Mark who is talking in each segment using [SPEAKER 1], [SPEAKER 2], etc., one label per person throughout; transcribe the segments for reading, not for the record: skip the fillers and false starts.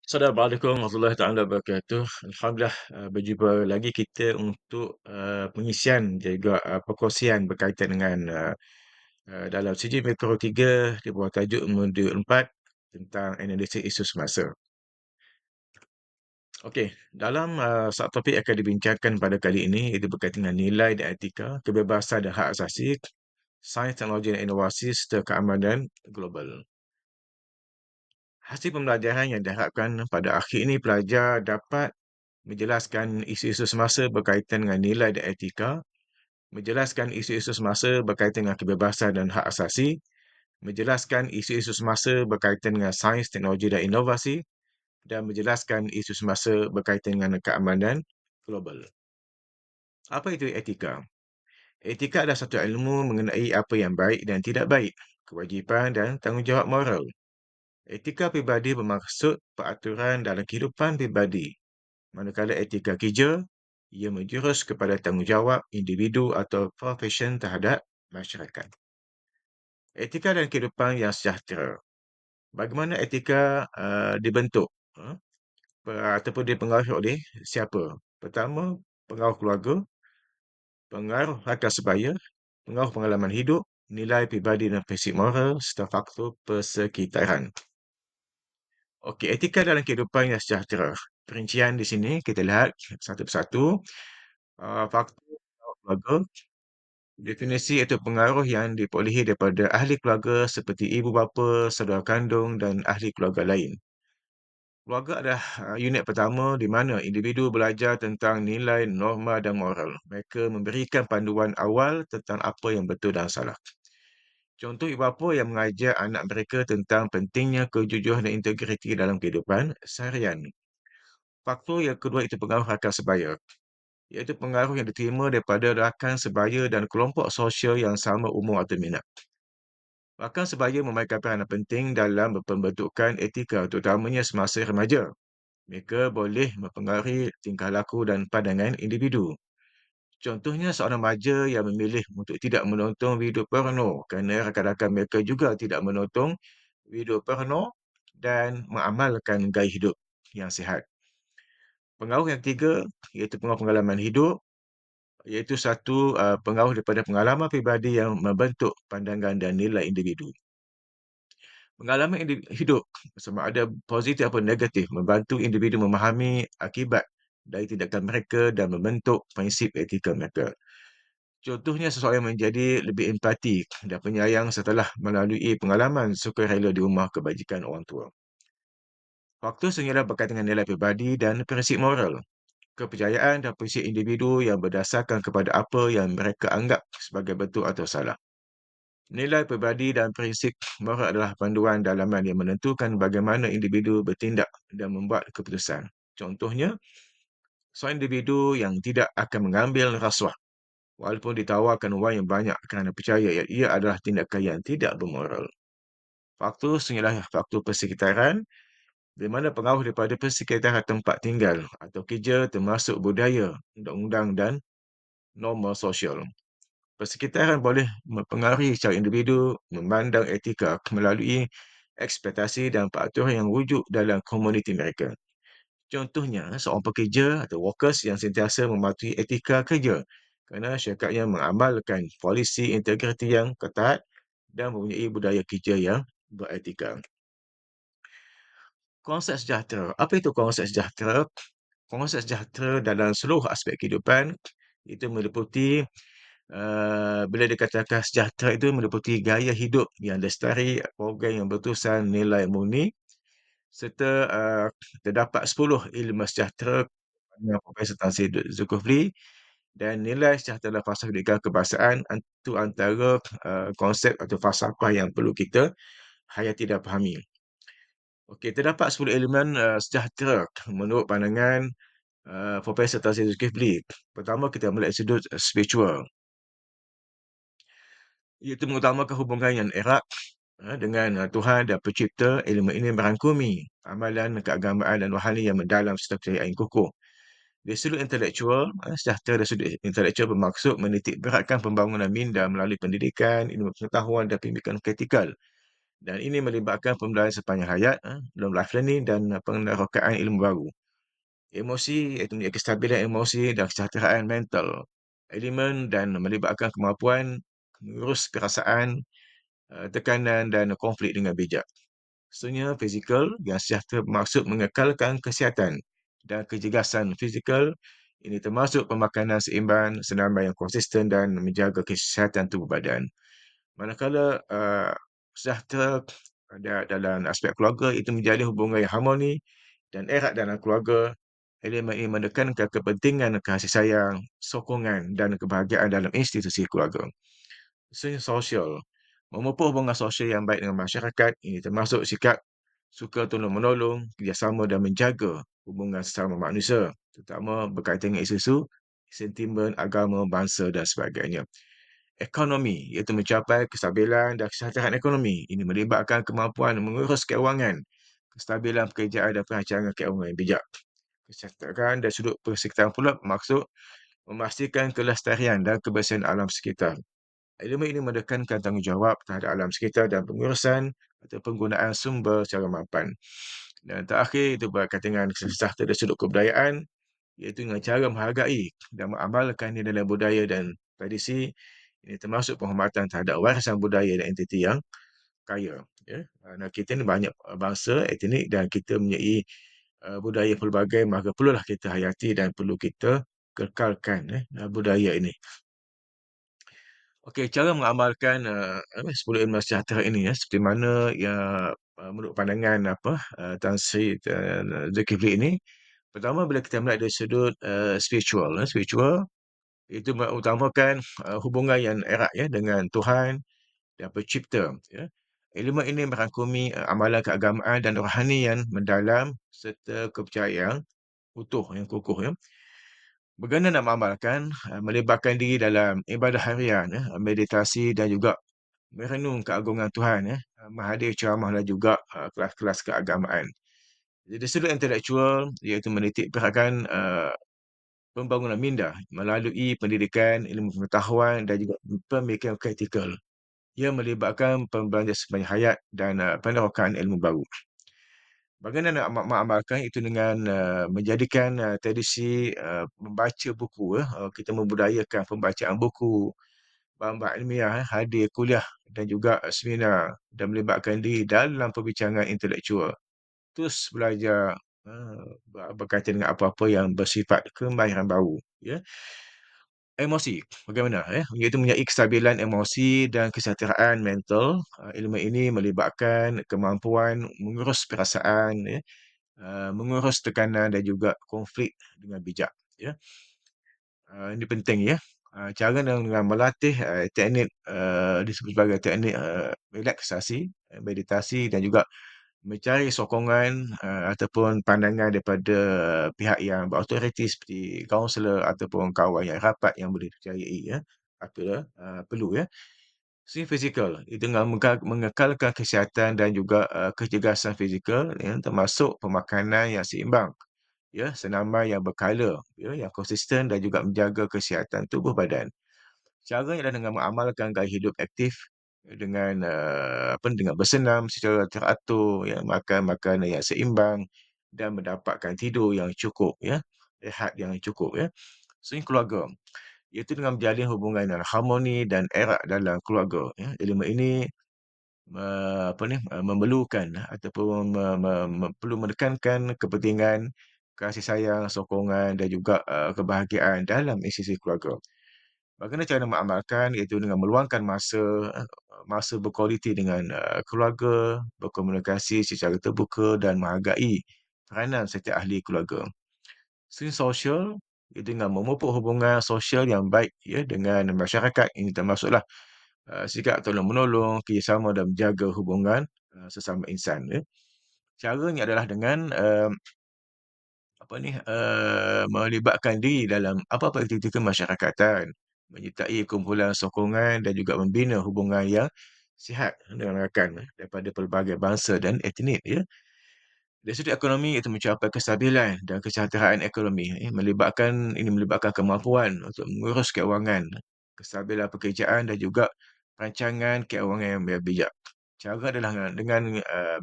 [SPEAKER 1] Assalamualaikum warahmatullahi taala wabarakatuh. Alhamdulillah, berjumpa lagi kita untuk, pengisian juga, perkongsian berkaitan dengan, dalam siji Mikro 3 di bawah tajuk Modul 4 tentang analisis isu semasa. Okey, dalam, subtopik yang akan dibincangkan pada kali ini iaitu berkaitan dengan nilai dan etika, kebebasan dan hak asasi, sains, teknologi dan inovasi serta keamanan global. Hasil pembelajaran yang diharapkan pada akhir ini pelajar dapat menjelaskan isu-isu semasa berkaitan dengan nilai dan etika, menjelaskan isu-isu semasa berkaitan dengan kebebasan dan hak asasi, menjelaskan isu-isu semasa berkaitan dengan sains, teknologi dan inovasi, dan menjelaskan isu semasa berkaitan dengan keamanan global. Apa itu etika? Etika adalah satu ilmu mengenai apa yang baik dan tidak baik, kewajipan dan tanggungjawab moral. Etika pribadi bermaksud peraturan dalam kehidupan pribadi. Manakala etika kerja, ia menjurus kepada tanggungjawab individu atau profesion terhadap masyarakat. Etika dan kehidupan yang sejahtera. Bagaimana etika dibentuk ataupun dipengaruhi oleh siapa? Pertama, pengaruh keluarga, pengaruh rakan sebaya, pengaruh pengalaman hidup, nilai pribadi dan prinsip moral serta faktor persekitaran. Okey, etika dalam kehidupan yang sejahtera. Perincian di sini kita lihat satu persatu. Faktor keluarga, definisi iaitu pengaruh yang diperolehi daripada ahli keluarga seperti ibu bapa, saudara kandung dan ahli keluarga lain. Keluarga adalah unit pertama di mana individu belajar tentang nilai, norma dan moral. Mereka memberikan panduan awal tentang apa yang betul dan salah. Contoh ibu bapa yang mengajar anak mereka tentang pentingnya kejujuran dan integriti dalam kehidupan seharian. Faktor yang kedua itu pengaruh rakan sebaya, iaitu pengaruh yang diterima daripada rakan sebaya dan kelompok sosial yang sama umur atau minat. Rakan sebaya memainkan peranan penting dalam pembentukan etika, terutamanya semasa remaja. Mereka boleh mempengaruhi tingkah laku dan pandangan individu. Contohnya seorang remaja yang memilih untuk tidak menonton video porno kerana rakan-rakan mereka juga tidak menonton video porno dan mengamalkan gaya hidup yang sihat. Pengaruh yang ketiga iaitu pengaruh pengalaman hidup, iaitu satu pengaruh daripada pengalaman pribadi yang membentuk pandangan dan nilai individu. Pengalaman hidup sama ada positif atau negatif membantu individu memahami akibat dari tindakan mereka dan membentuk prinsip etika mereka. Contohnya seseorang yang menjadi lebih empati dan penyayang setelah melalui pengalaman sukarela di rumah kebajikan orang tua. Faktor senyalah berkaitan dengan nilai pribadi dan prinsip moral. Kepercayaan dan prinsip individu yang berdasarkan kepada apa yang mereka anggap sebagai betul atau salah. Nilai pribadi dan prinsip moral adalah panduan dalaman yang menentukan bagaimana individu bertindak dan membuat keputusan. Contohnya, seorang individu yang tidak akan mengambil rasuah walaupun ditawarkan wang yang banyak kerana percaya ia adalah tindakan yang tidak bermoral. Faktor senyalah faktor persekitaran di mana pengaruh daripada persekitaran tempat tinggal atau kerja termasuk budaya, undang-undang dan norma sosial. Persekitaran boleh mempengaruhi cara individu memandang etika melalui ekspektasi dan peraturan yang wujud dalam komuniti mereka. Contohnya, seorang pekerja atau workers yang sentiasa mematuhi etika kerja kerana syirkatnya mengamalkan polisi integriti yang ketat dan mempunyai budaya kerja yang beretika. Konsep sejahtera. Apa itu konsep sejahtera? Konsep sejahtera dalam seluruh aspek kehidupan itu meliputi bila dikatakan sejahtera itu meliputi gaya hidup yang lestari, program yang berterusan, nilai murni serta terdapat 10 ilmu sejahtera oleh Profesor Tan Sri Zulkifli dan nilai sejahtera dalam falsafah pendidikan kebangsaan itu antara konsep atau falsafah yang perlu kita hayati dan fahami. Okey, terdapat 10 elemen sejahtera menurut pandangan Profesor Tan Sri Zulkifli. Pertama, kita melihat dari sudut spiritual, iaitu mengutamakan hubungan yang erat dengan Tuhan dan Pencipta. Elemen ini merangkumi amalan keagamaan dan rohani yang mendalam serta kepercayaan yang kukuh. Dari sudut intelektual, sejahtera dari sudut intelektual bermaksud menitik beratkan pembangunan minda melalui pendidikan, ilmu pengetahuan dan pemikiran kritikal Dan ini melibatkan pembelajaran sepanjang hayat, dalam life learning dan penerokaan ilmu baru. Emosi iaitu menjaga kestabilan emosi dan kesejahteraan mental. Elemen dan melibatkan kemampuan mengurus perasaan, tekanan dan konflik dengan bijak. Maksudnya fizikal yang sejahtera bermaksud mengekalkan kesihatan dan kejegasan fizikal. Ini termasuk pemakanan seimbang, senaman yang konsisten dan menjaga kesihatan tubuh badan. Manakala sejahtera dalam aspek keluarga itu menjalin hubungan yang harmoni dan erat dalam keluarga. Elemen ini menekankan kepentingan kasih sayang, sokongan dan kebahagiaan dalam institusi keluarga. Maksudnya sosial. Memupuk hubungan sosial yang baik dengan masyarakat, ini termasuk sikap suka tolong-menolong, kerjasama dan menjaga hubungan sesama manusia, terutama berkaitan dengan isu-isu sentimen, agama, bangsa dan sebagainya. Ekonomi, iaitu mencapai kestabilan dan kesejahteraan ekonomi. Ini melibatkan kemampuan mengurus keuangan, kestabilan pekerjaan dan perancangan keuangan yang bijak. Kesejahteraan dan sudut persekitaran pula bermaksud memastikan kelestarian dan kebersihan alam sekitar. Elemen ini menekankan tanggungjawab terhadap alam sekitar dan pengurusan atau penggunaan sumber secara mapan. Dan terakhir itu berkaitan dengan kesejahteraan dari sudut kebudayaan, iaitu dengan cara menghargai dan mengamalkan nilai budaya dan tradisi. Ini termasuk penghormatan terhadap warisan budaya dan entiti yang kaya. Ya. Dan kita ni banyak bangsa, etnik dan kita mempunyai budaya pelbagai, maka perlulah kita hayati dan perlu kita kekalkan budaya ini. Okey, cara mengamalkan 10 ilmu sejahtera ini seperti mana yang menurut pandangan Tan Sri Zulkifli ini. Pertama, bila kita melihat dari sudut spiritual spiritual itu mengutamakan hubungan yang erat dengan Tuhan dan Pencipta, ya. Elemen ini merangkumi amalan keagamaan dan rohanian mendalam serta kepercayaan utuh yang kukuh, ya. Bagaimana nak mengamalkan, melibatkan diri dalam ibadah harian, meditasi dan juga merenung keagungan Tuhan, menghadiri ceramah dan juga kelas-kelas keagamaan. Jadi dari sudut intelektual, iaitu menitik beratkan pembangunan minda melalui pendidikan, ilmu pengetahuan dan juga pemikiran kritikal. Ia melibatkan pembelajaran sepanjang hayat dan penerokaan ilmu baru. Bagaimana nak mengamalkan itu dengan menjadikan tradisi membaca buku, kita membudayakan pembacaan buku, bahan-bahan ilmiah, hadir kuliah dan juga seminar dan melibatkan diri dalam perbincangan intelektual. Terus belajar berkaitan dengan apa-apa yang bersifat kemahiran baru, ya. Emosi, bagaimana iaitu mempunyai kestabilan emosi dan kesejahteraan mental. Ilmu ini melibatkan kemampuan mengurus perasaan, mengurus tekanan dan juga konflik dengan bijak, ya. Ini penting, ya. Cara dengan melatih teknik disebut sebagai teknik relaksasi, meditasi dan juga mencari sokongan ataupun pandangan daripada pihak yang berautoriti seperti kaunselor ataupun kawan yang rapat yang boleh dipercayai, ya. Apabila perlu, ya. Segi fizikal, itu dengan mengekalkan kesihatan dan juga kecergasan fizikal, ya, termasuk pemakanan yang seimbang, ya, senaman yang berkala, ya, yang konsisten dan juga menjaga kesihatan tubuh badan. Caranya adalah dengan mengamalkan gaya hidup aktif dengan dengan bersenam secara teratur, ya, makan makanan yang seimbang dan mendapatkan tidur yang cukup, ya, rehat yang cukup, ya. Segi keluarga, iaitu dengan menjalin hubungan yang harmoni dan erat dalam keluarga, ya. Elemen ini memerlukan ataupun perlu menekankan kepentingan kasih sayang, sokongan dan juga kebahagiaan dalam institusi keluarga. Bagaimana cara mengamalkan iaitu dengan meluangkan masa berkualiti dengan keluarga, berkomunikasi secara terbuka dan menghargai peranan setiap ahli keluarga. Segi sosial, iaitu dengan memupuk hubungan sosial yang baik, ya, dengan masyarakat. Ini termasuklah sikap tolong-menolong, kerjasama dan menjaga hubungan sesama insan, ya. Caranya adalah dengan melibatkan diri dalam apa-apa aktiviti kemasyarakatan, menyertai kumpulan sokongan dan juga membina hubungan yang sihat dengan rakan daripada pelbagai bangsa dan etnik, ya. Dari sudut ekonomi itu mencapai kestabilan dan kesejahteraan ekonomi, melibatkan kemampuan untuk mengurus keuangan, kestabilan pekerjaan dan juga rancangan keuangan yang bijak. Cara adalah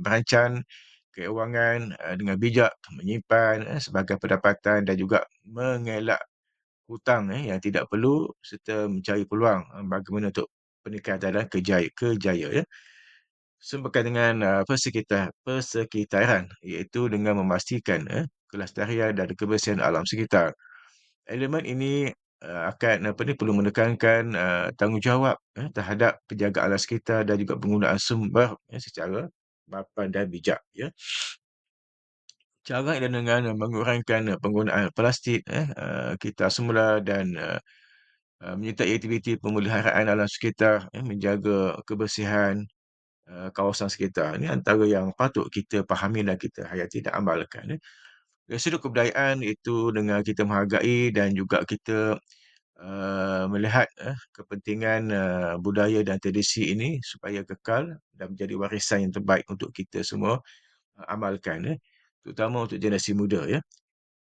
[SPEAKER 1] merancang keuangan dengan bijak, menyimpan sebagai pendapatan dan juga mengelak hutang yang tidak perlu serta mencari peluang bagaimana untuk peningkatan dan kejayaan ya. Berkaitan dengan persekitaran iaitu dengan memastikan kelestarian dan kebersihan alam sekitar. Elemen ini akan perlu menekankan tanggungjawab terhadap penjagaan alam sekitar dan juga penggunaan sumber secara mapan dan bijak ya. Cara adalah dengan mengurangkan penggunaan plastik kita semula dan menyertai aktiviti pemeliharaan alam sekitar menjaga kebersihan kawasan sekitar. Ini antara yang patut kita fahami dan kita hayati dan amalkan ya. Dari sudut kebudayaan itu dengan kita menghargai dan juga kita melihat kepentingan budaya dan tradisi ini supaya kekal dan menjadi warisan yang terbaik untuk kita semua amalkan ya, terutama untuk generasi muda ya.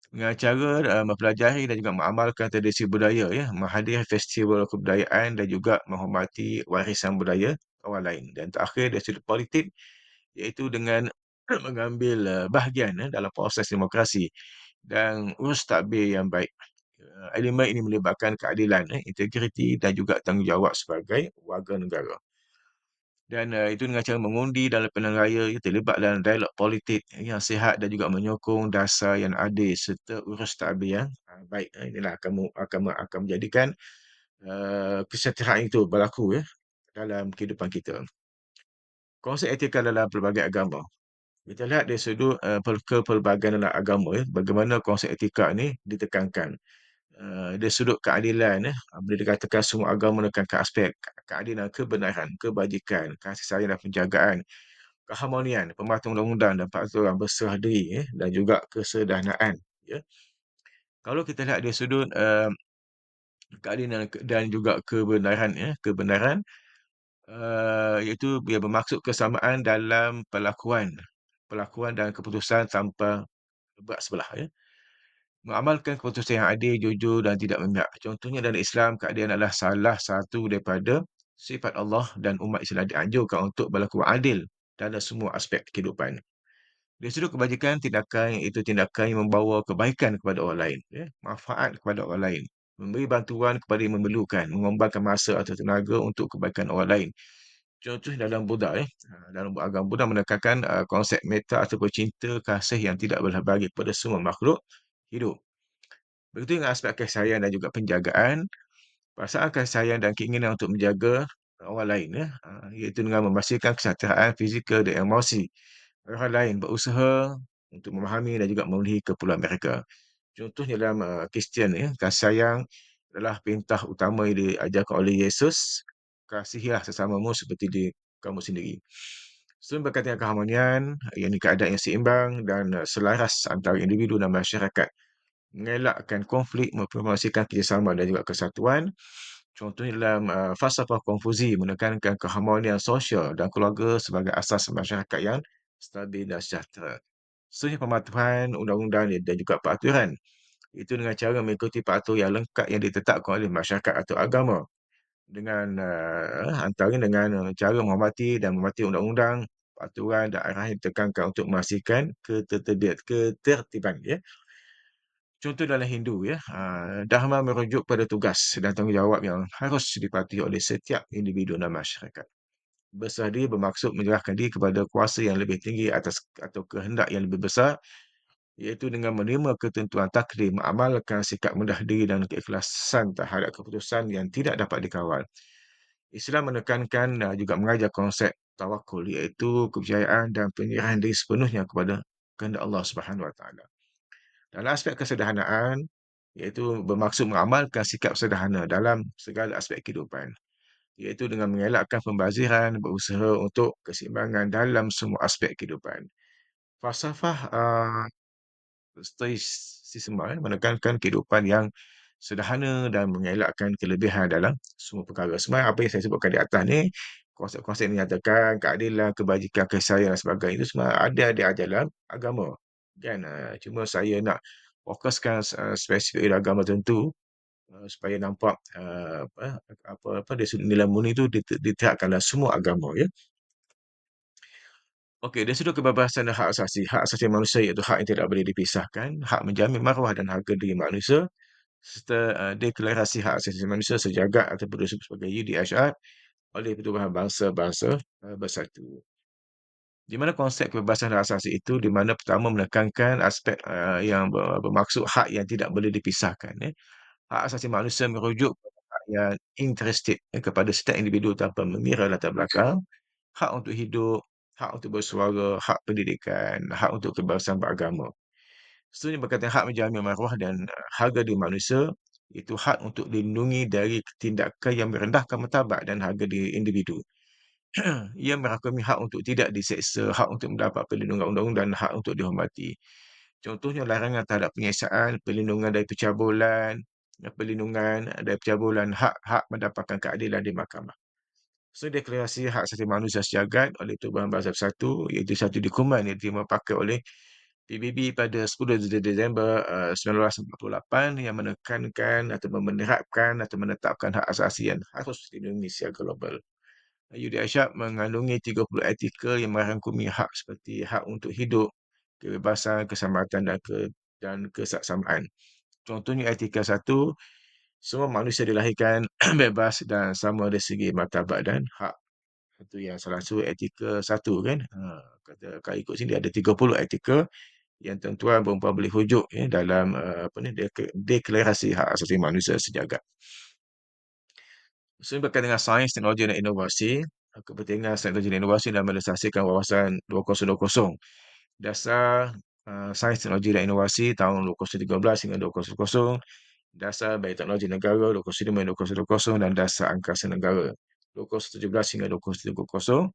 [SPEAKER 1] Dengan cara mempelajari dan juga mengamalkan tradisi budaya ya, menghadiri festival kebudayaan dan juga menghormati warisan budaya orang lain. Dan terakhir dari sudut politik iaitu dengan mengambil bahagian dalam proses demokrasi dan urus tadbir yang baik. Elemen ini melibatkan keadilan, integriti dan juga tanggungjawab sebagai warga negara. Dan itu dengan cara mengundi dalam pilihan raya, ya, terlibat dalam dialog politik yang sihat dan juga menyokong dasar yang adil serta urus tadbir yang baik. Inilah akan menjadikan kesejahteraan itu berlaku ya dalam kehidupan kita. Konsep etika dalam pelbagai agama. Kita lihat dari sudut kepelbagaian dalam agama ya, bagaimana konsep etika ini ditekankan. Dari sudut keadilan boleh dikatakan semua agama menekankan aspek keadilan, kebenaran, kebajikan, kasih sayang dan penjagaan, keharmonian, pematuhan undang-undang dan peraturan berserah diri dan juga kesederhanaan ya. Kalau kita lihat dari sudut keadilan dan juga kebenaran ya, kebenaran iaitu ia bermaksud kesamaan dalam perlakuan dan keputusan tanpa berat sebelah ya. Mengamalkan keputusan yang adil, jujur dan tidak memihak. Contohnya dalam Islam, keadilan adalah salah satu daripada sifat Allah dan umat Islam dianjurkan untuk berlaku adil dalam semua aspek kehidupan. Dari sudut kebajikan, tindakan itu tindakan yang membawa kebaikan kepada orang lain, ya, manfaat kepada orang lain, memberi bantuan kepada yang memerlukan, mengorbankan masa atau tenaga untuk kebaikan orang lain. Contohnya dalam Buddha, dalam agama Buddha menekankan konsep metta ataupun cinta kasih yang tidak belah bagi kepada semua makhluk hidup. Begitu dengan aspek kasih sayang dan juga penjagaan, perasaan kasih sayang dan keinginan untuk menjaga orang lain ya, iaitu dengan memastikan kesejahteraan fizikal dan emosi orang lain, berusaha untuk memahami dan juga memenuhi keperluan mereka. Contohnya dalam Kristian ya, kasih sayang adalah perintah utama yang diajarkan oleh Yesus. Kasihilah sesamamu seperti diri kamu sendiri. Selain berkaitan dengan keharmonian, yang keadaan yang seimbang dan selaras antara individu dan masyarakat, mengelakkan konflik, mempromosikan kerjasama dan juga kesatuan. Contohnya dalam falsafah Konfusi menekankan keharmonian sosial dan keluarga sebagai asas masyarakat yang stabil dan sejahtera. Seterusnya pematuhan undang-undang dan juga peraturan. Itu dengan cara mengikuti peraturan yang lengkap yang ditetapkan oleh masyarakat atau agama. Dengan antaranya dengan cara menghormati dan mematuhi undang-undang, peraturan dan arahan yang ditekankan untuk memastikan ketertiban ya. Contoh dalam Hindu ya, dharma merujuk pada tugas dan tanggungjawab yang harus dipatuhi oleh setiap individu dan masyarakat. Berserah diri bermaksud menyerahkan diri kepada kuasa yang lebih tinggi atas atau kehendak yang lebih besar, iaitu dengan menerima ketentuan takdir, mengamalkan sikap rendah diri dan keikhlasan terhadap keputusan yang tidak dapat dikawal. Islam menekankan juga mengajar konsep tawakul, iaitu kepercayaan dan penyerahan diri sepenuhnya kepada kehendak Allah Subhanahu Wa Taala. Dalam aspek kesederhanaan, iaitu bermaksud mengamalkan sikap sederhana dalam segala aspek kehidupan, iaitu dengan mengelakkan pembaziran, berusaha untuk keseimbangan dalam semua aspek kehidupan. Falsafah stoicism menekankan kehidupan yang sederhana dan mengelakkan kelebihan dalam semua perkara. Semua apa yang saya sebutkan di atas ni, konsep-konsep yang menyatakan keadilan, kebajikan, kasih sayang dan sebagainya itu semua ada di dalam agama. Kan? Cuma saya nak fokuskan spesifik di agama tertentu supaya nampak apa dari sudut nilai murni itu diterapkan dalam semua agama ya. Okey, dari sudut kebebasan dan hak asasi manusia iaitu hak yang tidak boleh dipisahkan, hak menjamin maruah dan harga diri manusia, serta, deklarasi hak asasi manusia sejagat ataupun disebut sebagai UDHR oleh Pertubuhan Bangsa-Bangsa, Bersatu. Di mana konsep kebebasan hak asasi itu di mana pertama menekankan aspek, yang bermaksud hak yang tidak boleh dipisahkan, ya. Hak asasi manusia merujuk kepada hak yang intrinsic, kepada setiap individu tanpa mengira latar belakang, hak untuk hidup, hak untuk bersuara, hak pendidikan, hak untuk kebebasan beragama. Seterusnya berkaitan hak menjamin maruah dan, harga diri manusia, itu hak untuk dilindungi dari tindakan yang merendahkan martabat dan harga diri individu. Ia merangkumi hak untuk tidak diseksa, hak untuk mendapat perlindungan undang-undang dan hak untuk dihormati. Contohnya larangan terhadap penyiksaan, perlindungan dari pencabulan, perlindungan dari pencabulan, hak-hak mendapatkan keadilan di mahkamah. So, deklarasi hak asasi manusia sejagat oleh Tubuhan Bangsa Bersatu iaitu satu dokumen yang dipakai oleh PBB pada 10 Disember 1948 yang menekankan atau menerapkan atau menetapkan hak asasi yang harus dilindungi secara global. UDHR mengandungi 30 artikel yang merangkumi hak seperti hak untuk hidup, kebebasan, keselamatan dan kesaksamaan. Contohnya artikel 1, semua manusia dilahirkan bebas dan sama dari segi martabat dan hak. Itu yang salah satu artikel 1 kan. Kalau ikut sini ada 30 artikel yang tuan-tuan dan puan boleh rujuk ya dalam apa ni deklarasi hak asasi manusia sejagat. So, berkaitan dengan sains, teknologi dan inovasi, kepentingan sains, teknologi dan inovasi dalam merealisasikan wawasan 2020. Dasar sains, teknologi dan inovasi tahun 2013 hingga 2020, dasar bioteknologi negara 2005 hingga 2020 dan dasar angkasa negara 2017 hingga 2020,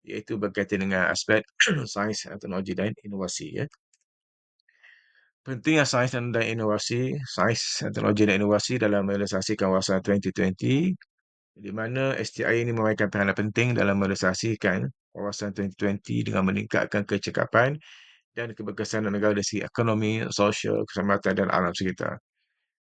[SPEAKER 1] iaitu berkaitan dengan aspek sains, teknologi dan inovasi ya. Pentingnya sains dan inovasi, sains, teknologi dan inovasi dalam merealisasikan wawasan 2020 di mana STI ini memainkan peranan penting dalam merealisasikan wawasan 2020 dengan meningkatkan kecekapan dan keberkesanan negara dari segi ekonomi, sosial, keselamatan dan alam sekitar.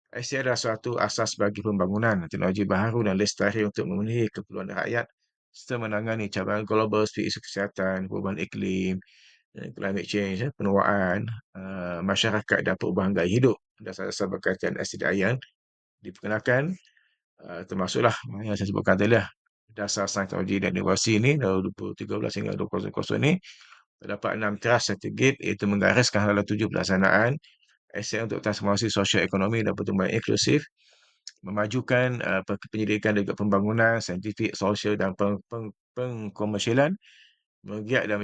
[SPEAKER 1] STI adalah suatu asas bagi pembangunan teknologi baharu dan lestari untuk memenuhi keperluan rakyat serta menangani cabaran global seperti isu kesihatan, perubahan iklim, climate change, penuaan, masyarakat dan perubahan gaya hidup. Dasar-dasar berkaitan STI yang diperkenalkan termasuklah yang saya sebutkan tadi lah. Dasar sains teknologi dan inovasi ini dari 2013 hingga 2020 ini terdapat 6 teras strategi iaitu menggariskan hala tuju pelaksanaan SDM untuk transformasi sosial ekonomi dan pertumbuhan inklusif, memajukan pendidikan dan juga pembangunan saintifik, sosial dan pengkomersialan, menggiat dan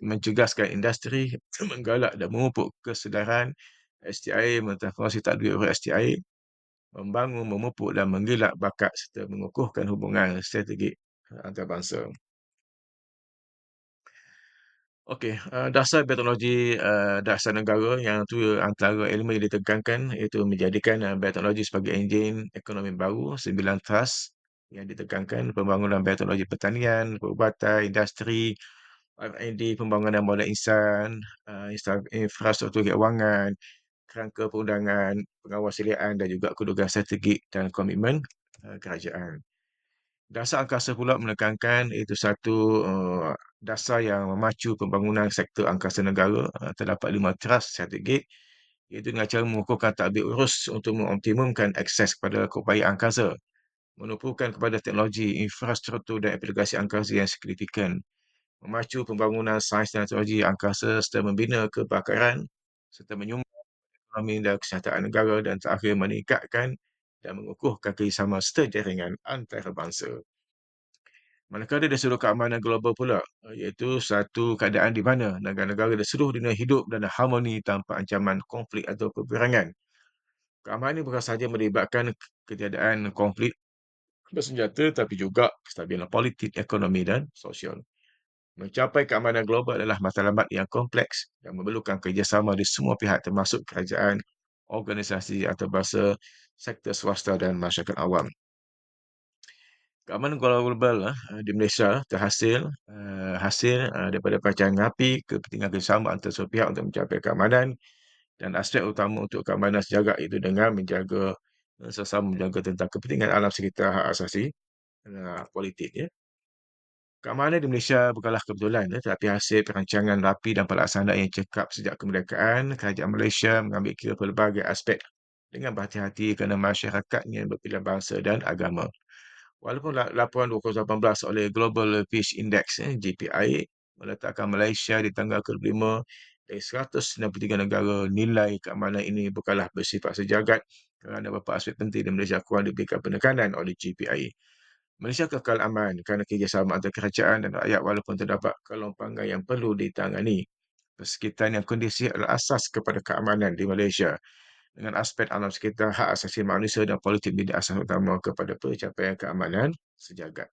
[SPEAKER 1] mencegahkan industri, menggalak dan memupuk kesedaran STI, mentransformasi takdir STI, membangun, memupuk dan menggelak bakat serta mengukuhkan hubungan strategik antarabangsa. Okey, dasar teknologi, dasar negara yang tu antara elemen yang ditekankan iaitu menjadikan, biotechnology sebagai enjin ekonomi baru, 9 teras yang ditekankan, pembangunan biotechnology pertanian, perubatan, industri, R&D, pembangunan modal insan, infrastruktur keuangan, kerangka perundangan, pengawasilian dan juga kedudukan strategik dan komitmen, kerajaan. Dasar angkasa pula menekankan itu satu dasar yang memacu pembangunan sektor angkasa negara. Terdapat 5 teras strategik iaitu dengan cara mengukuhkan tadbir urus untuk mengoptimumkan akses kepada keupayaan angkasa, menumpukan kepada teknologi, infrastruktur dan aplikasi angkasa yang signifikan, memacu pembangunan sains dan teknologi angkasa serta membina kepakaran serta menyumbang ekonomi dan kesihatan negara dan terakhir meningkatkan dan mengukuhkan kerjasama serta jaringan antarabangsa. Manakala dari sudut keamanan global pula, iaitu satu keadaan di mana negara-negara di seluruh dunia hidup dalam harmoni tanpa ancaman konflik atau peperangan. Keamanan ini bukan sahaja melibatkan ketiadaan konflik bersenjata tapi juga kestabilan politik, ekonomi dan sosial. Mencapai keamanan global adalah matlamat yang kompleks dan memerlukan kerjasama di semua pihak termasuk kerajaan, organisasi atau bahasa sektor swasta dan masyarakat awam. Keamanan global di Malaysia terhasil hasil daripada perancangan rapi kepentingan kerjasama antara semua pihak untuk mencapai keamanan dan aspek utama untuk keamanan sejagat itu dengan menjaga sesama menjaga tentang kepentingan alam sekitar, hak asasi, politik ya. Keamanan di Malaysia bukanlah kebetulan, tetapi hasil perancangan rapi dan pelaksanaan yang cekap sejak kemerdekaan. Kerajaan Malaysia mengambil kira pelbagai aspek dengan berhati-hati kerana masyarakatnya berpilihan bangsa dan agama. Walaupun laporan 2018 oleh Global Peace Index GPI meletakkan Malaysia di tanggal ke-5 dari 193 negara, nilai keamanan ini bukanlah bersifat sejagat kerana beberapa aspek penting di Malaysia kurang diberikan penekanan oleh GPI. Malaysia kekal aman kerana kerjasama antara kerajaan dan rakyat walaupun terdapat kelompangan yang perlu ditangani. Persekitaran yang kondusif adalah asas kepada keamanan di Malaysia. Dengan aspek alam sekitar, hak asasi manusia dan politik menjadi asas utama kepada pencapaian keamanan sejagat.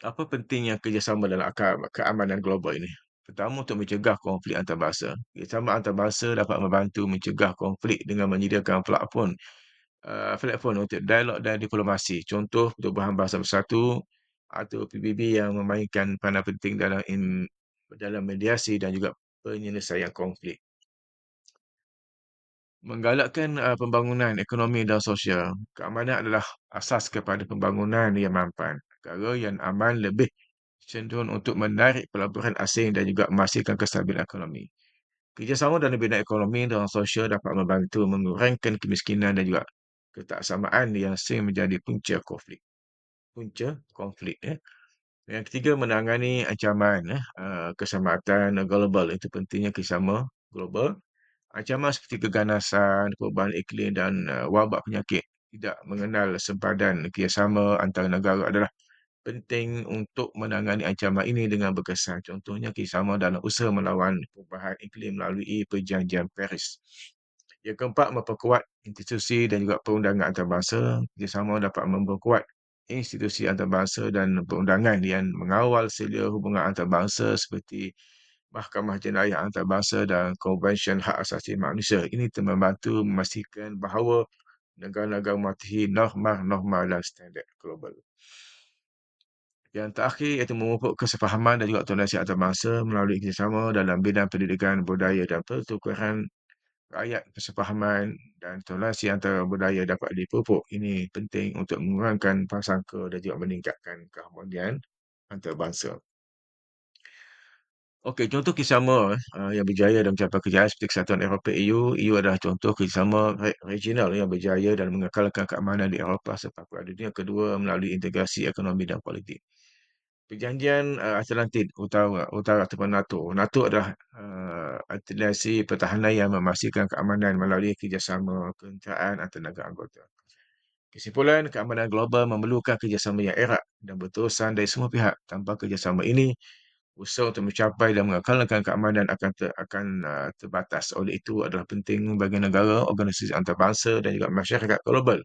[SPEAKER 1] Apa pentingnya kerjasama dalam keamanan global ini? Pertama, untuk mencegah konflik antarabangsa. Kerjasama antarabangsa dapat membantu mencegah konflik dengan menyediakan platform untuk dialog dan diplomasi. Contoh, Pertubuhan Bahasa Bersatu atau PBB yang memainkan peranan penting dalam mediasi dan juga penyelesaian konflik. Menggalakkan pembangunan ekonomi dan sosial. Keamanan adalah asas kepada pembangunan yang mampan. Negara yang aman lebih cenderung untuk menarik pelaburan asing dan juga memastikan kestabilan ekonomi. Kerjasama dalam bidang ekonomi dan sosial dapat membantu mengurangkan kemiskinan dan juga ketaksamaan yang sering menjadi punca konflik. Yang ketiga, menangani ancaman keselamatan global. Itu pentingnya kerjasama global. Ancaman seperti keganasan, perubahan iklim dan wabak penyakit tidak mengenal sempadan. Kerjasama antara negara adalah penting untuk menangani ancaman ini dengan berkesan. Contohnya kerjasama dalam usaha melawan perubahan iklim melalui Perjanjian Paris. Yang keempat, memperkuat institusi dan juga perundangan antarabangsa. Kerjasama dapat memperkuat institusi antarabangsa dan perundangan yang mengawal selia hubungan antarabangsa seperti Mahkamah Jenayah Antarabangsa dan Konvensyen Hak Asasi Manusia. Ini membantu memastikan bahawa negara-negara mematuhi norma-norma dan standard global. Yang terakhir iaitu memupuk kesefahaman dan juga toleransi antarabangsa melalui kerjasama dalam bidang pendidikan, budaya dan pertukaran rakyat. Kesefahaman dan toleransi antara budaya dapat dipupuk. Ini penting untuk mengurangkan prasangka dan juga meningkatkan keharmonian antarabangsa. Okey, contoh kerjasama yang berjaya dalam mencapai kejayaan seperti Kesatuan Eropah EU. EU adalah contoh kerjasama regional yang berjaya dalam mengekalkan keamanan di Eropah selepas Perang Dunia Kedua melalui integrasi ekonomi dan politik. Perjanjian Atlantik Utara ataupun NATO. NATO adalah aliansi pertahanan yang memastikan keamanan melalui kerjasama ketenteraan antara negara anggota. Kesimpulan, keamanan global memerlukan kerjasama yang erat dan berterusan dari semua pihak. Tanpa kerjasama ini, usaha untuk mencapai dan mengekalkan keamanan akan terbatas. Oleh itu adalah penting bagi negara, organisasi antarabangsa dan juga masyarakat global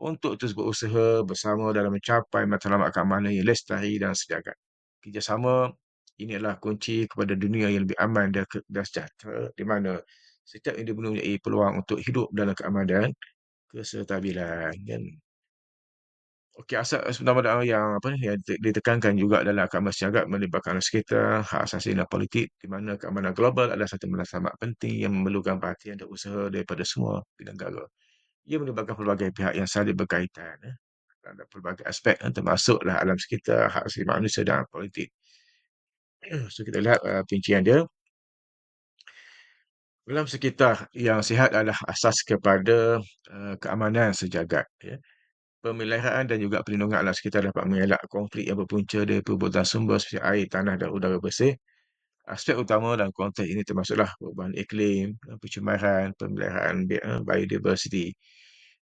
[SPEAKER 1] untuk terus berusaha bersama dalam mencapai matlamat keamanan yang lestari dan sejagat. Kerjasama ini adalah kunci kepada dunia yang lebih aman dan sejahtera di mana setiap individu mempunyai peluang untuk hidup dalam keamanan, kesetabilan dan okey, asas utama yang apa ni, yang ditekankan juga dalam Akad Masyarakat melibatkan sekitar, hak asasi dan politik, di mana keamanan global adalah satu matlamat penting yang memerlukan perhatian dan usaha daripada semua bidang negara. Ia melibatkan pelbagai pihak yang saling berkaitan, terhadap pelbagai aspek, termasuklah alam sekitar, hak asasi manusia dan politik. So, kita lihat perincian dia. Alam sekitar yang sihat adalah asas kepada keamanan sejagat, ya. Pemeliharaan dan juga perlindungan alam sekitar dapat mengelak konflik yang berpunca dari perebutan sumber seperti air, tanah dan udara bersih. Aspek utama dalam konteks ini termasuklah perubahan iklim, pencemaran, pemeliharaan biodiversiti.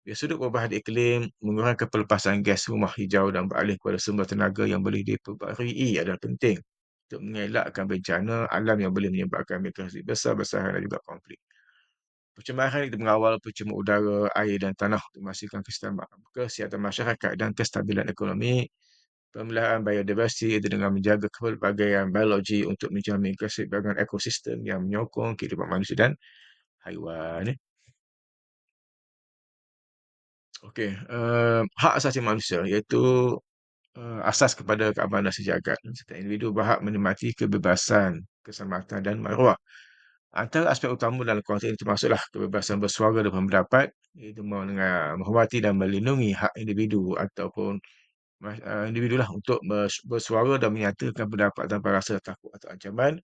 [SPEAKER 1] Dari sudut perubahan iklim, mengurangkan pelepasan gas rumah hijau dan beralih kepada sumber tenaga yang boleh diperbarui adalah penting untuk mengelakkan bencana alam yang boleh menyebabkan migrasi besar-besaran dan juga konflik. Pencemaran itu mengawal pencemar udara, air dan tanah untuk memastikan kesihatan masyarakat dan kestabilan ekonomi. Pemeliharaan biodiversiti itu dengan menjaga kepelbagaian biologi untuk menjamin keseimbangan ekosistem yang menyokong kehidupan manusia dan haiwan. Okey, hak asasi manusia iaitu asas kepada keamanan sejagat. Setiap individu berhak menikmati kebebasan, keselamatan dan maruah. Antara aspek utama dalam konteks ini termasuklah kebebasan bersuara dan berpendapat, iaitu menghormati dan melindungi hak individu ataupun individulah untuk bersuara dan menyatakan pendapat tanpa rasa takut atau ancaman.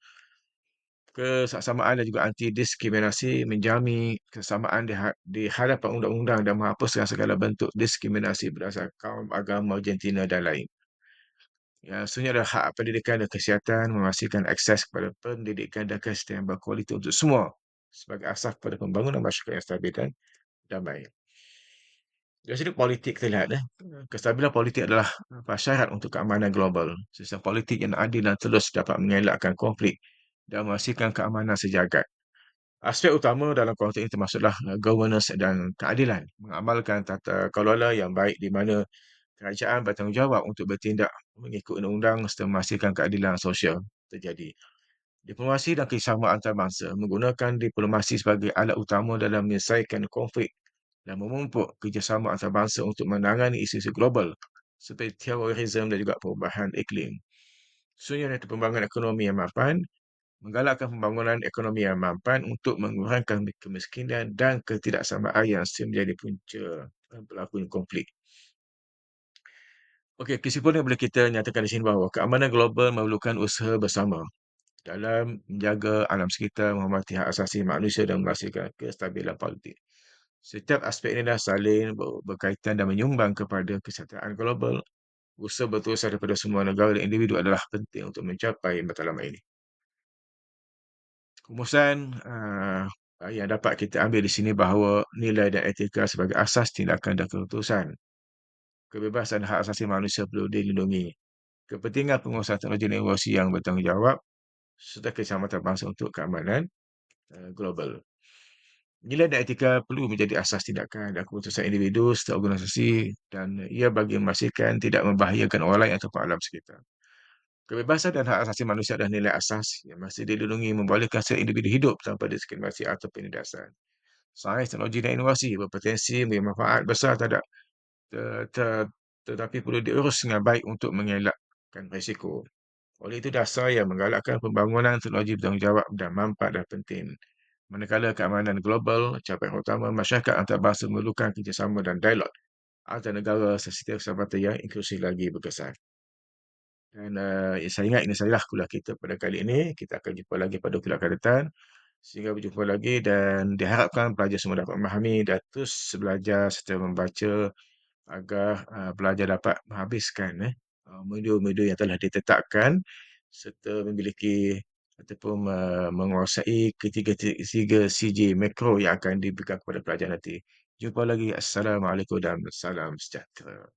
[SPEAKER 1] Kesesamaan dan juga anti diskriminasi menjamin kesamaan di hadapan undang-undang dan menghapuskan segala bentuk diskriminasi berdasarkan kaum, agama, jantina dan lain. Yang seterusnya adalah hak pendidikan dan kesihatan, memastikan akses kepada pendidikan dan kesihatan yang berkualiti untuk semua sebagai asas kepada pembangunan masyarakat yang stabil dan damai. Dari sini politik kita lihat, kestabilan politik adalah syarat untuk keamanan global. Sistem politik yang adil dan terus dapat mengelakkan konflik dan memastikan keamanan sejagat. Aspek utama dalam konteks ini termasuklah governance dan keadilan, mengamalkan tata kelola yang baik di mana kerajaan bertanggungjawab untuk bertindak mengikut undang-undang serta memastikan keadilan sosial terjadi. Diplomasi dan kerjasama antarabangsa menggunakan diplomasi sebagai alat utama dalam menyelesaikan konflik dan memupuk kerjasama antarabangsa untuk menangani isu-isu global seperti terorisme dan juga perubahan iklim. Sesungguhnya itu pembangunan ekonomi yang mapan, menggalakkan pembangunan ekonomi yang mampan untuk mengurangkan kemiskinan dan ketidaksamaan yang sering menjadi punca berlakunya konflik. Okey, kesimpulan yang boleh kita nyatakan di sini bahawa keamanan global memerlukan usaha bersama dalam menjaga alam sekitar, menghormati hak asasi manusia dan memastikan kestabilan politik. Setiap aspek ini dah saling berkaitan dan menyumbang kepada kesejahteraan global. Usaha berterusan daripada semua negara dan individu adalah penting untuk mencapai matlamat ini. Rumusan yang dapat kita ambil di sini bahawa nilai dan etika sebagai asas tindakan dan keputusan. Kebebasan hak asasi manusia perlu dilindungi. Kepentingan penguasaan teknologi dan inovasi yang bertanggungjawab serta keselamatan bangsa untuk keamanan global. Nilai dan etika perlu menjadi asas tindakan dan keputusan individu serta organisasi dan ia bagi memastikan tidak membahayakan orang lain atau alam sekitar. Kebebasan dan hak asasi manusia adalah nilai asas yang mesti dilindungi membolehkan setiap individu hidup tanpa diskriminasi atau penindasan. Sains, teknologi dan inovasi berpotensi memberi manfaat besar terhadap te- te- tetapi perlu diurus dengan baik untuk mengelakkan risiko. Oleh itu dasar yang menggalakkan pembangunan teknologi bertanggungjawab dan manfaat dan penting. Manakala keamanan global, capaian utama masyarakat antarabangsa memerlukan kerjasama dan dialog antar negara setiap sahabat yang inklusif lagi berkesan. Dan saya ingat ini sajalah kuliah kita pada kali ini. Kita akan jumpa lagi pada kuliah akan datang. Sehingga berjumpa lagi dan diharapkan pelajar semua dapat memahami dan terus belajar serta membaca agar pelajar dapat menghabiskan modul-modul yang telah ditetapkan serta memiliki ataupun menguasai ketiga-tiga CJ makro yang akan diberikan kepada pelajar nanti. Jumpa lagi. Assalamualaikum dan salam sejahtera.